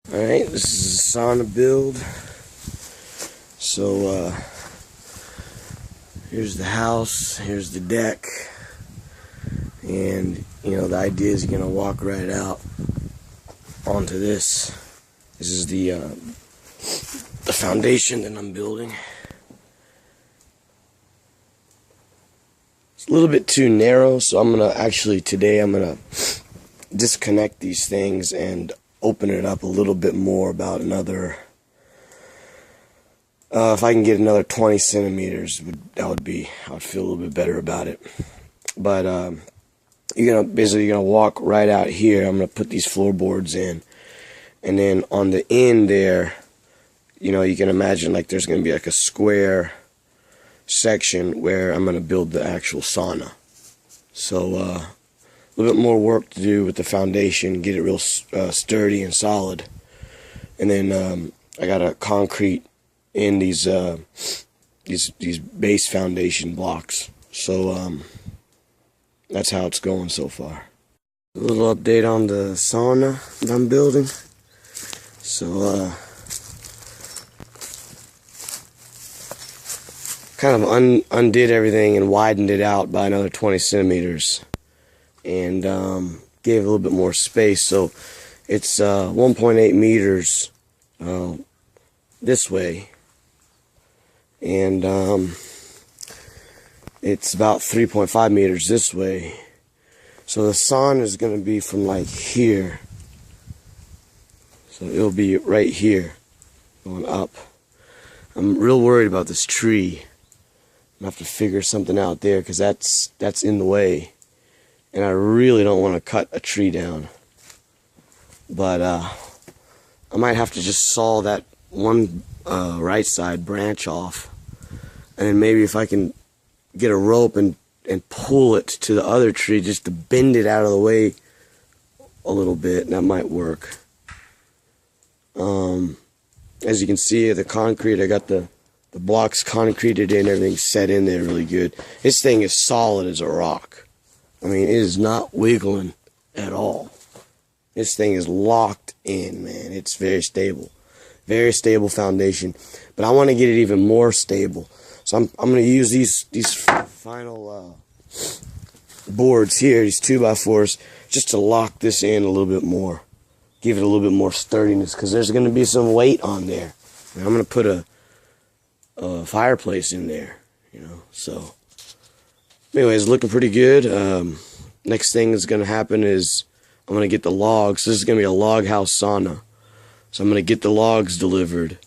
Alright, this is a sauna build. So, here's the house, here's the deck, and, the idea is you're going to walk right out onto this. This is the foundation that I'm building. It's a little bit too narrow, so today I'm going to disconnect these things and open it up a little bit more, about another, if I can get another 20 centimeters, I would feel a little bit better about it. But you're gonna walk right out here. I'm gonna put these floorboards in, and then on the end there, you can imagine like there's gonna be like a square section where I'm gonna build the actual sauna. So a little bit more work to do with the foundation, get it real sturdy and solid, and then I gotta concrete in these base foundation blocks. So that's how it's going so far. A little update on the sauna that I'm building. So kind of undid everything and widened it out by another 20 centimeters. And gave a little bit more space, so it's 1.8 meters this way, and it's about 3.5 meters this way. So the sauna is going to be from like here, so it'll be right here going up. I'm real worried about this tree. I'm gonna have to figure something out there, because that's in the way. And I really don't want to cut a tree down. But I might have to just saw that one right side branch off. And then maybe if I can get a rope and pull it to the other tree, just to bend it out of the way a little bit, that might work. As you can see, the concrete, I got the blocks concreted in, everything's set in there really good. This thing is solid as a rock. I mean, it is not wiggling at all. This thing is locked in, man. It's very stable. Very stable foundation. But I want to get it even more stable. So I'm going to use these final boards here, these 2x4s, just to lock this in a little bit more. Give it a little bit more sturdiness, because there's going to be some weight on there. And I'm going to put a fireplace in there, so... Anyways, looking pretty good. Next thing that's going to happen is I'm going to get the logs. This is going to be a log house sauna. So I'm going to get the logs delivered.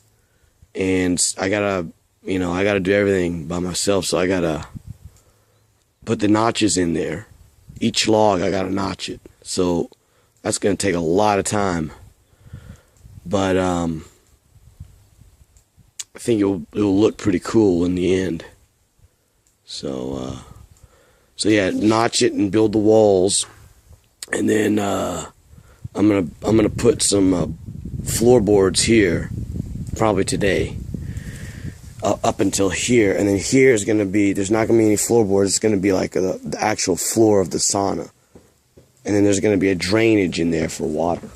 And I got to do everything by myself. So I got to put the notches in there. Each log, I got to notch it. So that's going to take a lot of time. But I think it'll look pretty cool in the end. So yeah, notch it and build the walls, and then I'm gonna put some floorboards here, probably today, up until here, and then here is gonna be, there's not gonna be any floorboards. It's gonna be like the actual floor of the sauna, and then there's gonna be a drainage in there for water,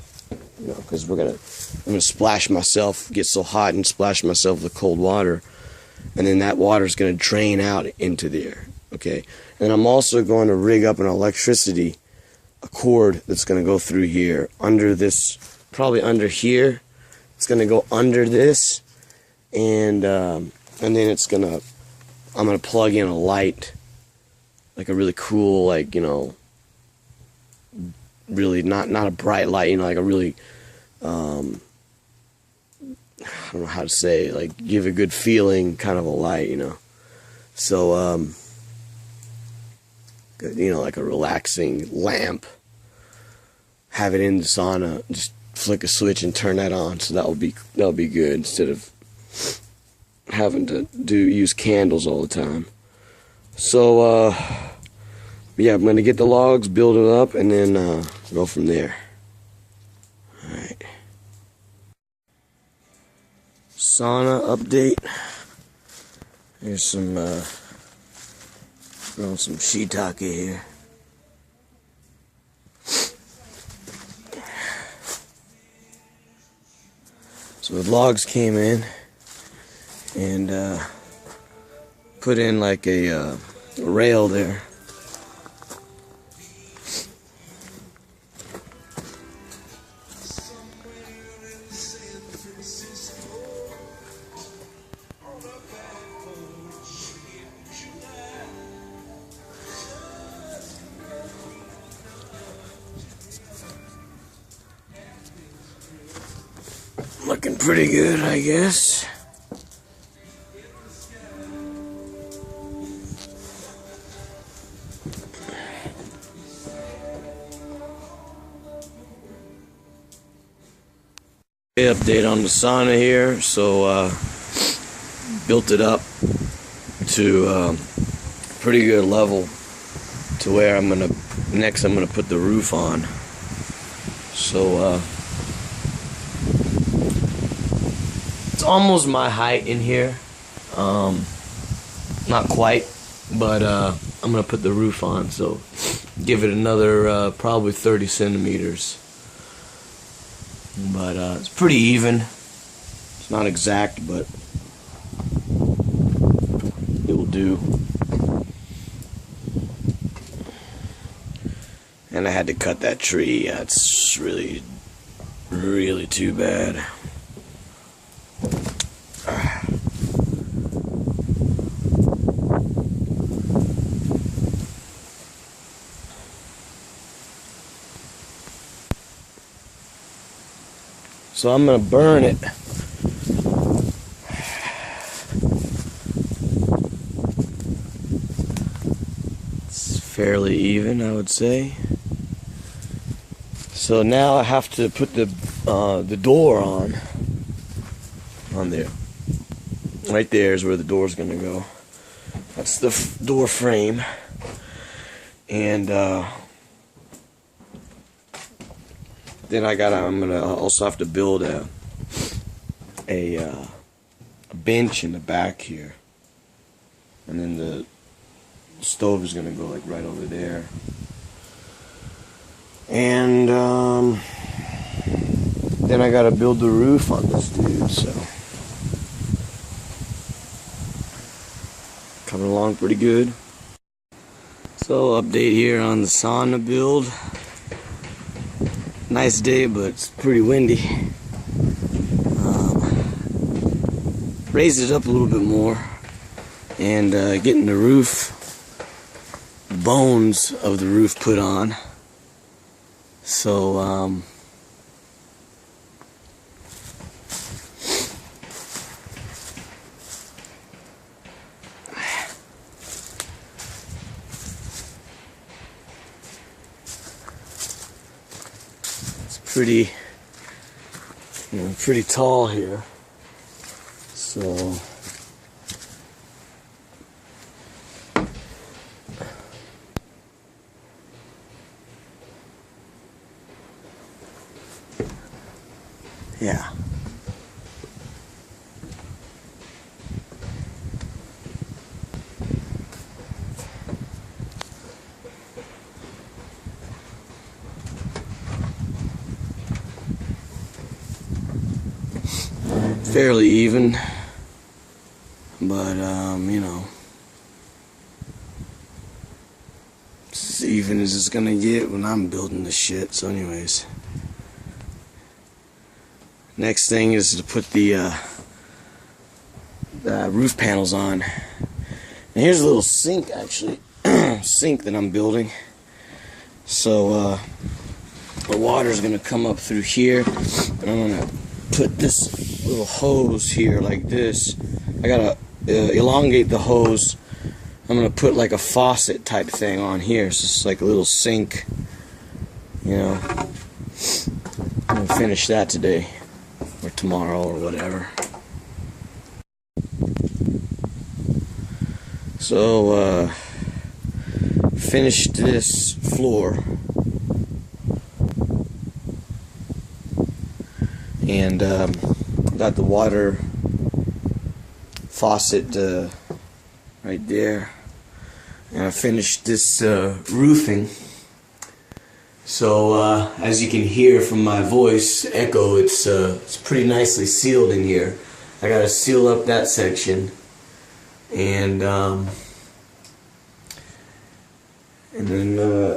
because I'm gonna splash myself, get so hot and splash myself with cold water, and then that water is gonna drain out into there. Okay. And I'm also going to rig up a cord that's going to go through here, under this, probably under here. It's going to go under this, and then I'm going to plug in a light, like a really cool, like, really not a bright light, like a really, I don't know how to say, like, give a good feeling kind of a light, So, like a relaxing lamp. Have it in the sauna, just flick a switch and turn that on. So that'll be good, instead of having to use candles all the time. So yeah, I'm gonna get the logs, build it up, and then go from there. All right. Sauna update. Here's some growing some shiitake here. So the logs came in and put in like a rail there. Looking pretty good, I guess. Update on the sauna here. So built it up to pretty good level to where I'm gonna put the roof on. So it's almost my height in here, not quite, but I'm gonna put the roof on, so give it another probably 30 centimeters. But it's pretty even. It's not exact, but it will do. And I had to cut that tree. It's really, really too bad. So I'm gonna burn it. It's fairly even, I would say. So now I have to put the door on there. Right there is where the door's gonna go. That's the door frame, and then I'm gonna also have to build a bench in the back here, and then the stove is gonna go like right over there, and then I gotta build the roof on this dude. So coming along pretty good. So update here on the sauna build. Nice day, but it's pretty windy. Raised it up a little bit more, and getting the roof, bones of the roof put on. So pretty, pretty tall here. So yeah. Fairly even, but it's as even as it's gonna get when I'm building this shit. So anyways, next thing is to put the roof panels on. And here's a little sink, actually, sink that I'm building. So the water's gonna come up through here, and I'm gonna put this little hose here like this. I gotta elongate the hose. I'm gonna put like a faucet type thing on here. So it's like a little sink, I'm gonna finish that today or tomorrow or whatever. So finished this floor, and got the water faucet right there, and I finished this roofing, So as you can hear from my voice echo, it's pretty nicely sealed in here. I gotta seal up that section, and then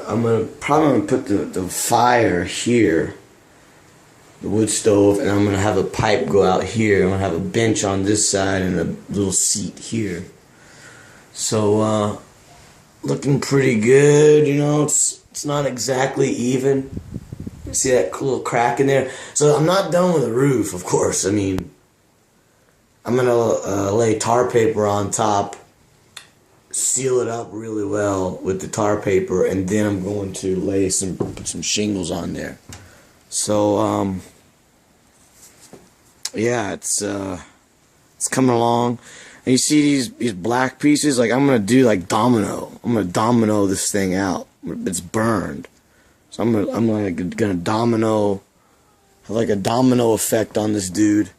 I'm probably gonna put the fire here, the wood stove, and I'm gonna have a pipe go out here. I'm gonna have a bench on this side and a little seat here. So looking pretty good, you know. It's not exactly even. See that little crack in there? So I'm not done with the roof, of course. I mean, I'm gonna lay tar paper on top, seal it up really well with the tar paper, and then I'm going to lay put some shingles on there. So yeah, it's coming along. And you see these black pieces? Like, I'm gonna do like domino. I'm gonna domino this thing out. It's burned, so I'm gonna domino, have like a domino effect on this dude.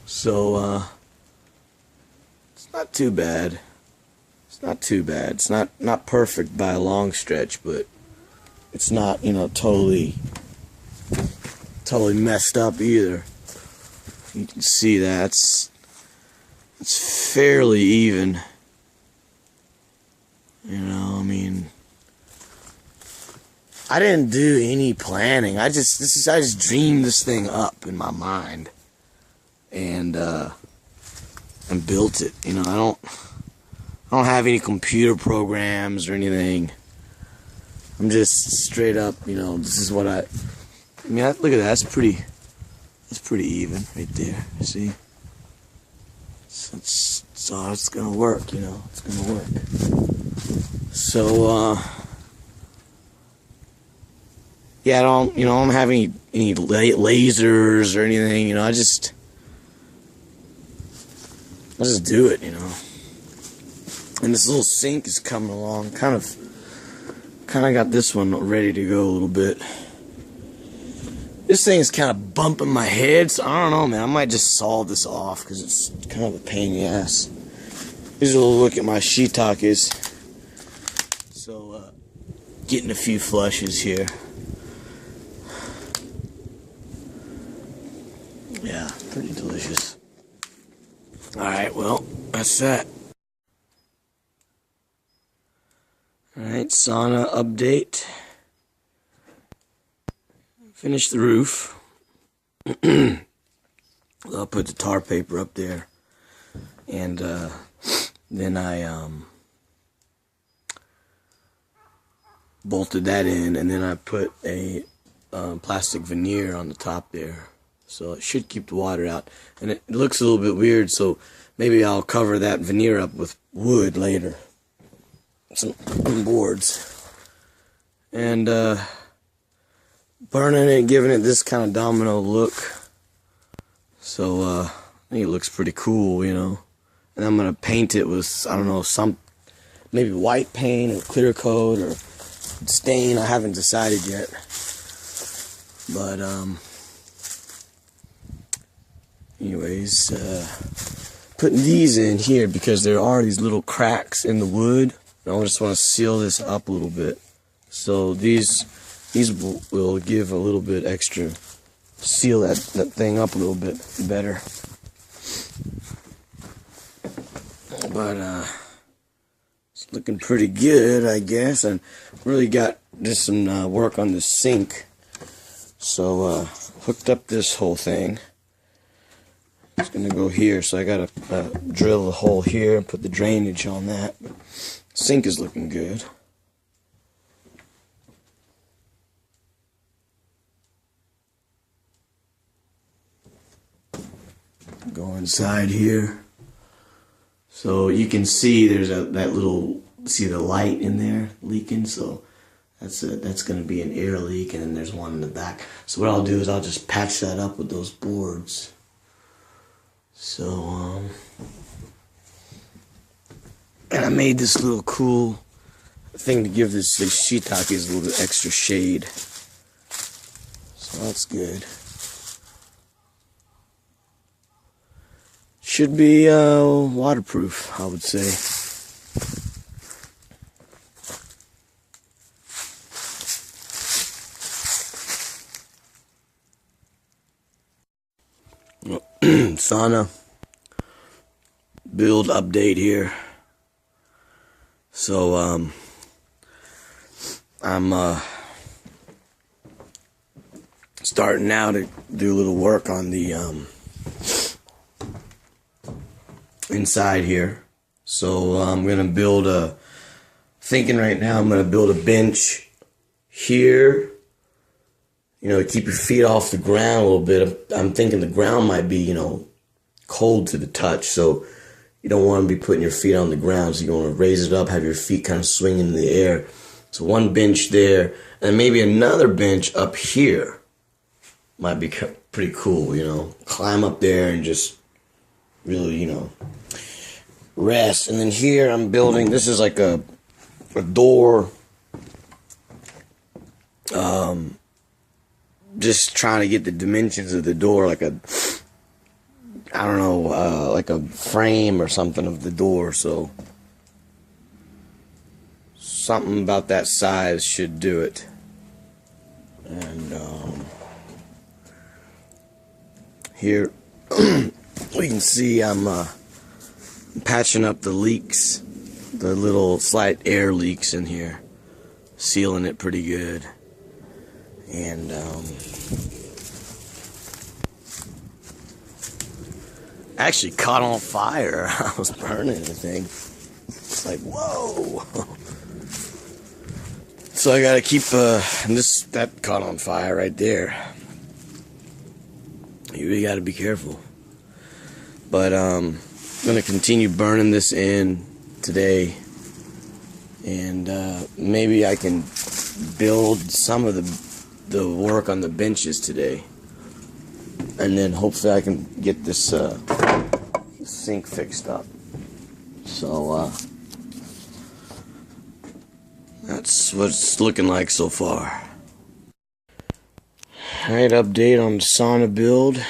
So it's not too bad. It's not too bad. It's not perfect by a long stretch, but it's not, you know, totally messed up either. You can see that it's fairly even. You know, I mean, I didn't do any planning. I just dreamed this thing up in my mind, and built it. You know, I don't have any computer programs or anything. I'm just straight up, you know, this is what I mean, look at that. That's pretty even right there. See? So it's gonna work, you know. It's gonna work. So yeah, I don't have any lasers or anything, you know. I just do it, you know. And this little sink is coming along. Kind of got this one ready to go a little bit. This thing is kind of bumping my head, so I don't know, man. I might just saw this off because it's kind of a pain in the ass. Here's a little look at my shiitakes. So, getting a few flushes here. Yeah, pretty delicious. Alright, well, that's that. Alright, sauna update. Finished the roof. I'll put the tar paper up there. And then I bolted that in, and then I put a plastic veneer on the top there. So it should keep the water out. And it looks a little bit weird, so maybe I'll cover that veneer up with wood later. Some boards. And burning it, giving it this kind of domino look. So I think it looks pretty cool, you know. And I'm gonna paint it with, I don't know, maybe white paint or clear coat or stain. I haven't decided yet. But anyways, putting these in here because there are these little cracks in the wood. And I just want to seal this up a little bit. So these will give a little bit extra, seal that thing up a little bit better. But it's looking pretty good, I guess. And really got just some work on the sink. So hooked up this whole thing. It's gonna go here, so I gotta drill a hole here and put the drainage on that. Sink is looking good. Go inside here. So you can see there's that little, see the light in there leaking, so that's going to be an air leak, and then there's one in the back. So what I'll do is I'll just patch that up with those boards. So and I made this little cool thing to give these shiitakes a little bit extra shade. So that's good. Should be waterproof, I would say. Sauna build update here. So I'm starting now to do a little work on the inside here. So I'm gonna build thinking right now I'm gonna build a bench here, you know, to keep your feet off the ground a little bit. I'm thinking the ground might be, you know, cold to the touch, so you don't want to be putting your feet on the ground. So you want to raise it up, have your feet kind of swinging in the air. So one bench there, and maybe another bench up here might be pretty cool, you know. Climb up there and just really, you know, rest. And then here I'm building, this is like a door. Just trying to get the dimensions of the door, like a, I don't know, like a frame or something of the door. So something about that size should do it. And here we can see I'm patching up the leaks, the little slight air leaks in here, sealing it pretty good. And actually caught on fire. I was burning the thing. It's like, whoa. So I gotta keep that caught on fire right there. You really gotta be careful. But I'm gonna continue burning this in today, and maybe I can build some of the work on the benches today, and then hopefully I can get this sink fixed up. So that's what it's looking like so far. Alright, update on the sauna build.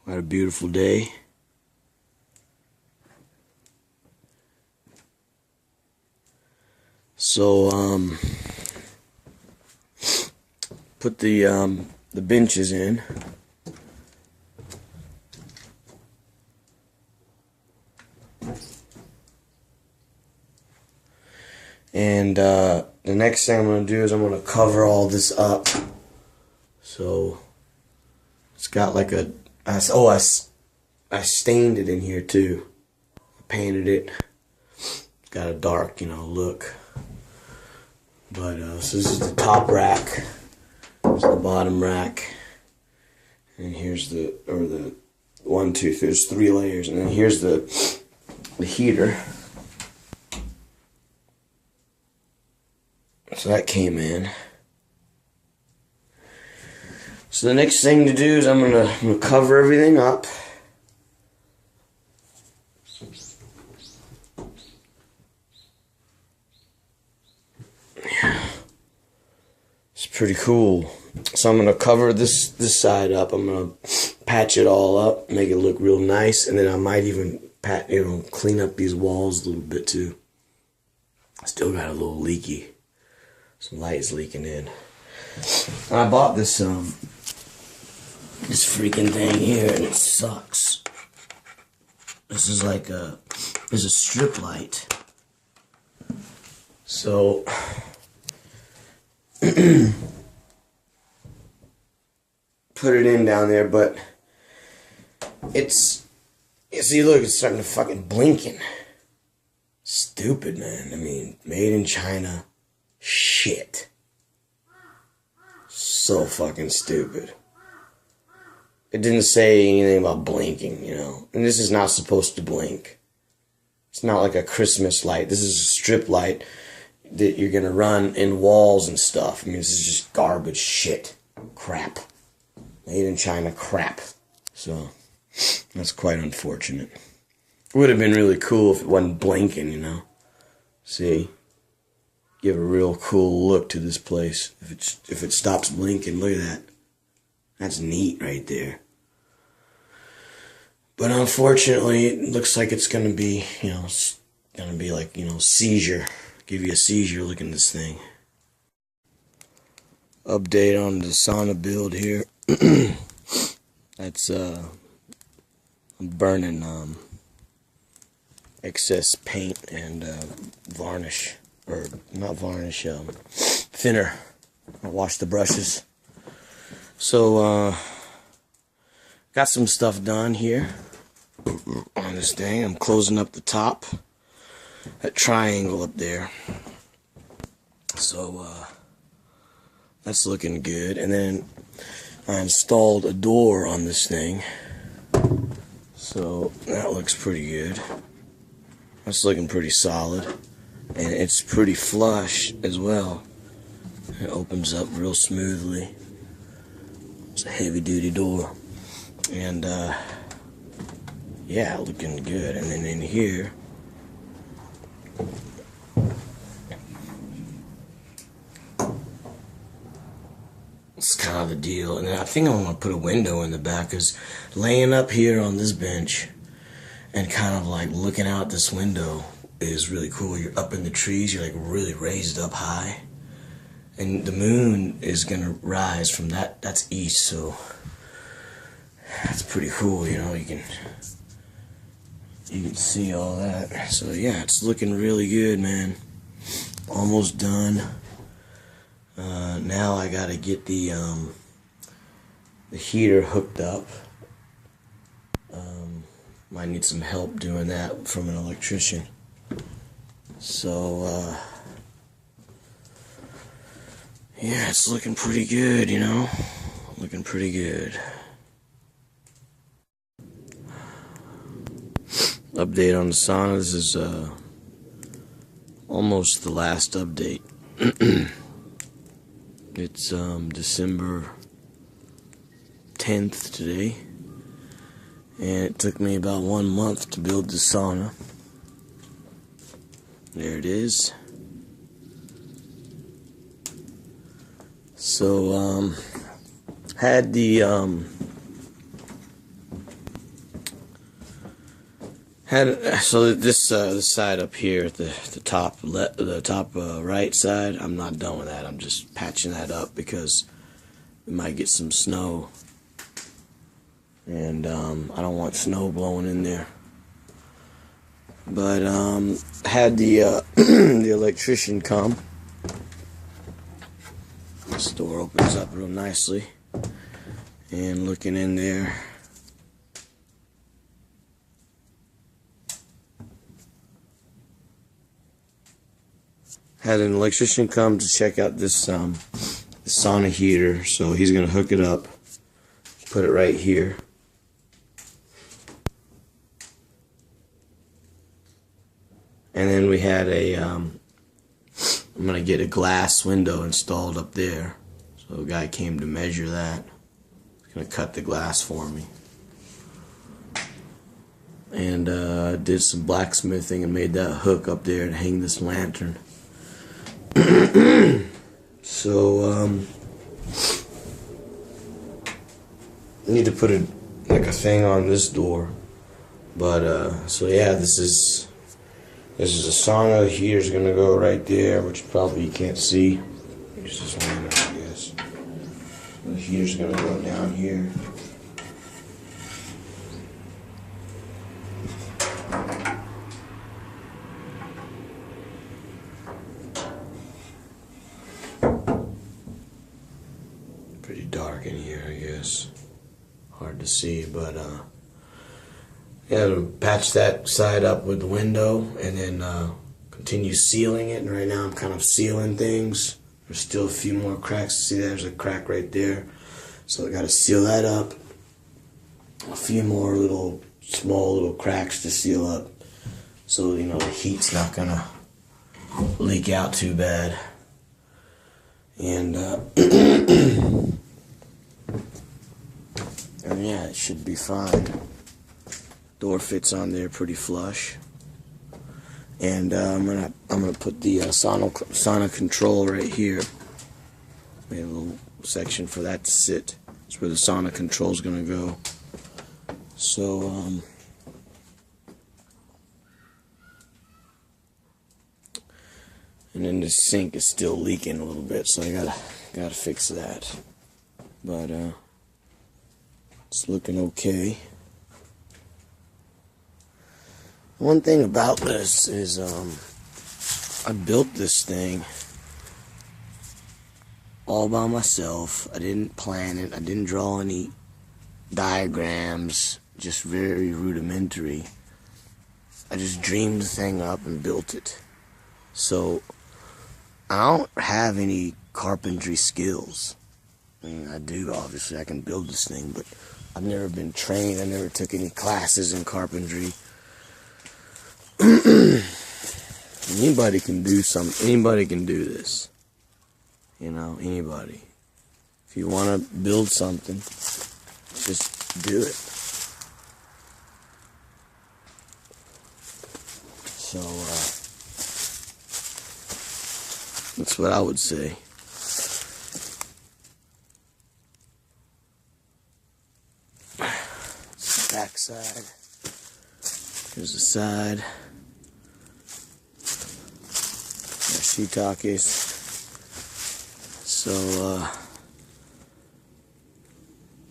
What a beautiful day. So put the benches in. And the next thing I'm going to do is I'm going to cover all this up. So it's got like a, I stained it in here too. I painted it. It's got a dark, you know, look. But so this is the top rack. There's the bottom rack. And here's the, or the 1, 2, there's 3 layers. And then here's the heater. So that came in. So the next thing to do is I'm gonna cover everything up. Yeah. It's pretty cool. So I'm gonna cover this side up. I'm gonna patch it all up, make it look real nice, and then I might even clean up these walls a little bit too. I still got a little leaky. Some light is leaking in. And I bought this this freaking thing here, and it sucks. This is like there's a strip light. So put it in down there, but it's, you see, look, it's starting to fucking blinking. Stupid, man. I mean, made in China. Shit. So fucking stupid. It didn't say anything about blinking, you know. And this is not supposed to blink. It's not like a Christmas light. This is a strip light that you're gonna run in walls and stuff. I mean, this is just garbage shit. Crap. Made in China crap. So, that's quite unfortunate. It would have been really cool if it wasn't blinking, you know. See? Give a real cool look to this place. If it stops blinking, look at that. That's neat right there. But unfortunately, it looks like it's gonna be, you know, it's gonna be like, you know, seizure. Give you a seizure looking at this thing. Update on the sauna build here. That's I'm burning excess paint and varnish, or not varnish, thinner. I wash the brushes. So got some stuff done here on this thing. I'm closing up the top, that triangle up there. So that's looking good. And then I installed a door on this thing, so that looks pretty good. That's looking pretty solid, and it's pretty flush as well. It opens up real smoothly. It's a heavy duty door, and yeah, looking good. And then in here, it's kind of the deal. And then I think I'm gonna put a window in the back, because laying up here on this bench and kind of like looking out this window is really cool. You're up in the trees, you're like really raised up high, and the moon is gonna rise from that's east, so that's pretty cool. You know, you can see all that. So yeah, it's looking really good, man. Almost done. Now I gotta get the heater hooked up. Might need some help doing that from an electrician. So yeah, it's looking pretty good, you know. Looking pretty good. Update on the sauna. This is almost the last update. It's December 10th today, and it took me about 1 month to build the sauna. There it is. So had the so this side up here at the top right side, I'm not done with that. I'm just patching that up because we might get some snow, and I don't want snow blowing in there. But had the the electrician come. This door opens up real nicely, and looking in there, had an electrician come to check out this sauna heater. So he's gonna hook it up, put it right here. And then we had I'm gonna get a glass window installed up there. So a guy came to measure that. He's gonna cut the glass for me. And did some blacksmithing and made that hook up there to hang this lantern. So need to put a thing on this door. But so yeah, this is a sauna. The heater's gonna go right there, which probably you can't see. It's just one, I guess. The heater's gonna go down here. Pretty dark in here, I guess. Hard to see, but yeah, to patch that side up with the window, and then continue sealing it. And right now I'm kind of sealing things. There's still a few more cracks. See, there's a crack right there, so I got to seal that up. A few more small little cracks to seal up, so you know the heat's not gonna leak out too bad. And and yeah, it should be fine. Door fits on there pretty flush. And I'm gonna put the sauna control right here. Made a little section for that to sit. That's where the sauna control is gonna go. So and then the sink is still leaking a little bit, so I gotta Gotta fix that. But, it's looking okay. One thing about this is, I built this thing all by myself. I didn't plan it. I didn't draw any diagrams, just very rudimentary. I just dreamed the thing up and built it. So, I don't have any carpentry skills. I mean, I do, obviously. I can build this thing, but I've never been trained. I never took any classes in carpentry. Anybody can do something. Anybody can do this. You know, anybody. If you want to build something, just do it. So, that's what I would say. Back side. Here's the side. There's shiitakes. So,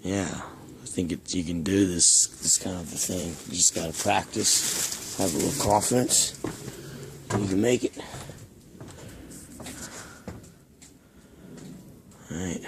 yeah, I think you can do this kind of a thing. You just gotta practice, have a little confidence, and you can make it. All right.